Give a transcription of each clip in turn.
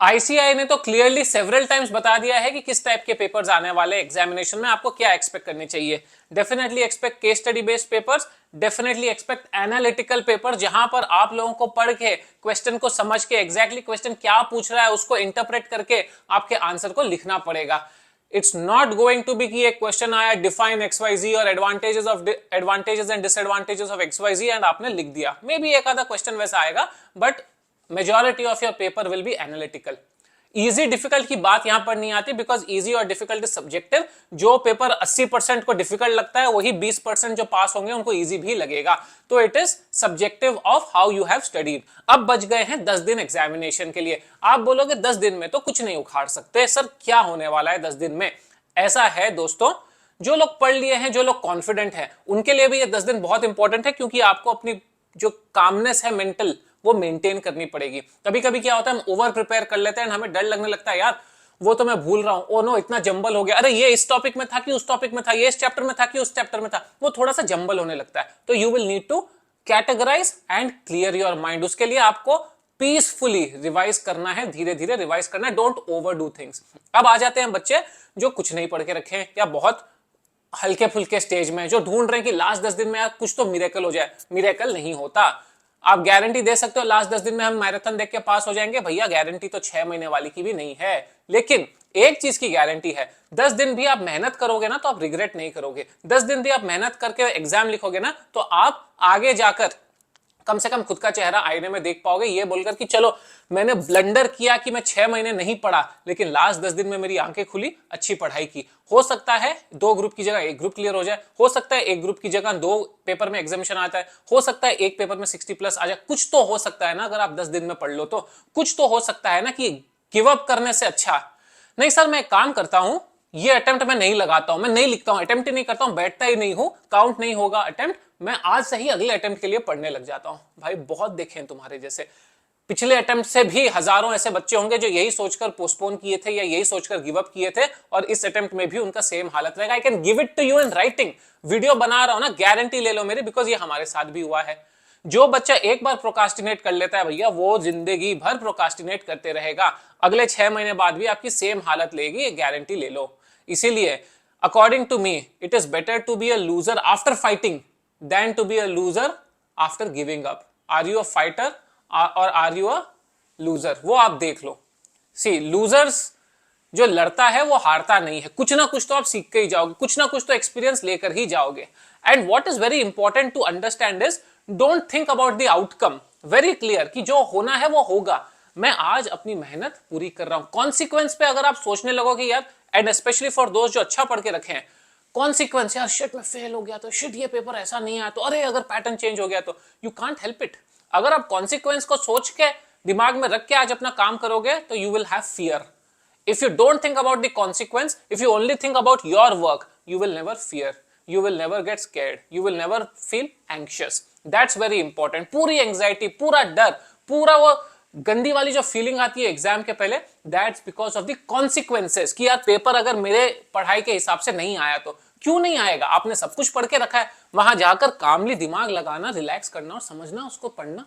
ICI ने तो clearly several times बता दिया है कि किस टाइप के पेपर्स आने वाले एग्जामिनेशन में, आपको क्या एक्सपेक्ट करनी चाहिए। Definitely expect case study based papers, definitely expect analytical paper, जहां पर आप लोगों को पढ़ के क्वेश्चन को समझ के एग्जैक्टली क्वेश्चन क्या पूछ रहा है उसको इंटरप्रेट करके आपके आंसर को लिखना पड़ेगा। It's not going to be कि एक क्वेश्चन आया डिफाइन XYZ और advantages and disadvantages of XYZ and आपने लिख दिया। मे बी एक आधा क्वेश्चन वैसा आएगा, but majority of your paper will be analytical. Easy difficult की बात यहां पर नहीं आती, बिकॉज इजी और डिफिकल्ट इज सब्जेक्टिव। जो पेपर 80% को डिफिकल्ट लगता है वही 20% जो पास होंगे उनको इजी भी लगेगा। तो it is subjective of how you have studied. अब बच गए हैं 10 दिन एग्जामिनेशन के लिए। आप बोलोगे 10 दिन में तो कुछ नहीं उखाड़ सकते सर, क्या होने वाला है 10 दिन में? ऐसा है दोस्तों, जो लोग पढ़ लिए हैं, जो लोग कॉन्फिडेंट हैं, उनके लिए भी ये 10 दिन बहुत इंपॉर्टेंट है, क्योंकि आपको अपनी जो कामनेस है मेंटल, वो मेंटेन करनी पड़ेगी। कभी कभी क्या होता है, हम ओवर प्रिपेयर कर लेते हैं, हमें डर लगने लगता है, यार वो तो मैं भूल रहा हूं, ओ नो इतना जंबल हो गया, अरे ये इस टॉपिक में था कि उस टॉपिक में था, ये इस चैप्टर में था कि उस चैप्टर में था, वो थोड़ा सा जंबल होने लगता है। तो you will need to categorise and clear your mind. उसके लिए आपको पीसफुली रिवाइज करना है, धीरे धीरे रिवाइज करना है, डोंट ओवर डू थिंग्स। अब आ जाते हैं बच्चे जो कुछ नहीं पढ़ के रखे हैं या बहुत हल्के फुल्के स्टेज में, जो ढूंढ रहे हैं कि लास्ट 10 दिन में यार कुछ तो मिरेकल हो जाए। मिरेकल नहीं होता। आप गारंटी दे सकते हो लास्ट 10 दिन में हम मैराथन देख के पास हो जाएंगे, भैया गारंटी तो 6 महीने वाली की भी नहीं है। लेकिन एक चीज की गारंटी है, 10 दिन भी आप मेहनत करोगे ना तो आप रिग्रेट नहीं करोगे। 10 दिन भी आप मेहनत करके एग्जाम लिखोगे ना तो आप आगे जाकर कम से कम खुद का चेहरा आईने में देख पाओगे, ये बोलकर कि चलो मैंने ब्लंडर किया कि मैं 6 महीने नहीं पढ़ा, लेकिन लास्ट 10 दिन में मेरी आंखें खुली, अच्छी पढ़ाई की। हो सकता है 2 ग्रुप की जगह 1 ग्रुप क्लियर हो जाए, हो सकता है 1 ग्रुप की जगह 2 पेपर में एग्जामिनेशन आता है, हो सकता है 1 पेपर में 60+ आ जाए। कुछ तो हो सकता है ना, अगर आप 10 दिन में पढ़ लो तो कुछ तो हो सकता है ना, कि गिव अप करने से अच्छा। नहीं सर मैं एक काम करता हूं, ये अटेम्प्ट मैं नहीं लगाता हूं, मैं नहीं लिखता हूं, अटेम्प्ट ही नहीं करता हूं, बैठता ही नहीं हूं, काउंट नहीं होगा अटेम्प्ट, मैं आज से ही अगले अटेम्प्ट के लिए पढ़ने लग जाता हूं। भाई बहुत देखे हैं तुम्हारे जैसे, पिछले अटेम्प्ट से भी हजारों ऐसे बच्चे होंगे जो यही सोचकर पोस्टपोन किए थे या यही सोचकर गिव अप किए थे, और इस अटेम्प्ट में भी उनका सेम हालत रहेगा। I can give it to you in writing, video बना रहा हूं ना, गारंटी ले लो मेरी, बिकॉज ये हमारे साथ भी हुआ है। जो बच्चा एक बार प्रोकास्टिनेट कर लेता है भैया, वो जिंदगी भर प्रोकास्टिनेट करते रहेगा, अगले 6 महीने बाद भी आपकी सेम हालत लेगी, ये गारंटी ले लो। इसीलिए according to me it is better to be a loser after fighting than to be a loser after giving up. Are you a fighter और आर यू अ लूजर, वो आप देख लो। सी लूजर्स जो लड़ता है वो हारता नहीं है, कुछ ना कुछ तो आप सीख के ही जाओगे, कुछ ना कुछ तो एक्सपीरियंस लेकर ही जाओगे। And what is very important to understand is don't think about the outcome, very clear कि जो होना है वो होगा, मैं आज अपनी मेहनत पूरी कर रहा हूं। कॉन्सिक्वेंस पे अगर आप सोचने लगोगे यार, एंड स्पेशली फॉर दोस्त जो अच्छा पढ़ के रखे हैं, कॉन्सिक्वेंस यार शिट मैं फेल हो गया तो, शिट ये पेपर ऐसा नहीं आया तो, अरे अगर पैटर्न चेंज हो गया तो, यू कांट हेल्प इट। अगर आप कॉन्सिक्वेंस को सोच के दिमाग में रख के आज अपना काम करोगे तो you will have fear. If you don't think about the consequence, if you only think about your work, you will never fear, you will never get scared, you will never feel anxious. That's very important. पूरी anxiety, पूरा डर, पूरा वो गंदी वाली जो feeling आती है एग्जाम के पहले, that's because of the consequences कि यार पेपर अगर मेरे पढ़ाई के हिसाब से नहीं आया तो क्यों नहीं आएगा, आपने सब कुछ पढ़ के रखा है, वहां जाकर कामली दिमाग लगाना, रिलैक्स करना और समझना, उसको पढ़ना,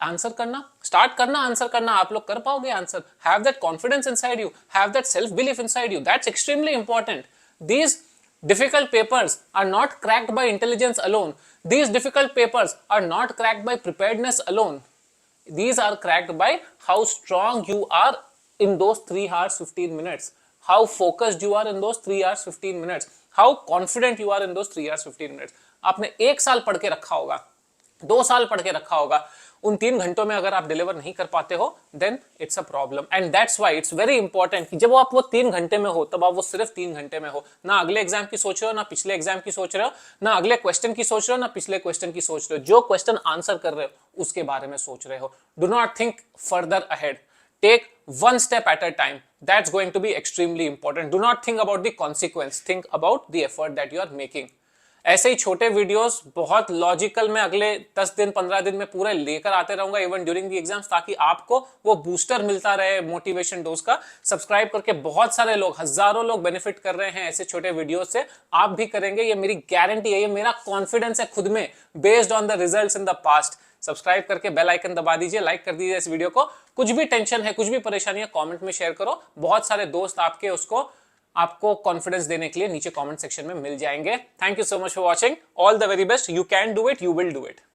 आंसर करना, स्टार्ट करना, आंसर करना, आप लोग कर पाओगे answer. Have that confidence inside you, have that self belief inside you, that's extremely important. These difficult papers are not cracked by intelligence alone, these difficult papers are not cracked by preparedness alone, these are cracked by how strong you are in those 3 hours 15 minutes, how focused you are in those 3 hours 15 minutes, how confident you are in those 3 hours 15 minutes। आपने 1 साल पढ़ के रखा होगा, 2 साल पढ़ के रखा होगा, उन 3 घंटों में अगर आप डिलीवर नहीं कर पाते हो then it's a problem. And that's why it's very important कि जब आप वो 3 घंटे में हो तब आप वो सिर्फ 3 घंटे में हो, ना अगले एग्जाम की सोच रहे हो, ना पिछले एग्जाम की सोच रहे हो, ना अगले क्वेश्चन की सोच रहे हो, ना पिछले क्वेश्चन की सोच रहे हो, जो क्वेश्चन आंसर कर रहे हो उसके बारे में सोच रहे हो। Do not think further ahead, take one step at a time, that's going to be extremely important. Do not think about the consequence, think about the effort that you are making। ऐसे ही छोटे videos बहुत logical में अगले 10 दिन 15 दिन में पूरे लेकर आते रहूंगा इवन ड्यूरिंग द एग्जाम्स, ताकि आपको वो बूस्टर मिलता रहे मोटिवेशन डोज का। सब्सक्राइब करके बहुत सारे लोग, हजारों लोग बेनिफिट कर रहे हैं ऐसे छोटे वीडियो से, आप भी करेंगे, ये मेरी गारंटी है, ये मेरा कॉन्फिडेंस है खुद में, based on the results in the past. Subscribe करके बेल आइकन दबा दीजिए, लाइक कर दीजिए इस वीडियो को। कुछ भी टेंशन है, कुछ भी परेशानी है, कमेंट में शेयर करो। बहुत सारे दोस्त आपके उसको आपको कॉन्फिडेंस देने के लिए नीचे कमेंट सेक्शन में मिल जाएंगे। Thank you so much for watching. All the very best. You can do it, you will do it.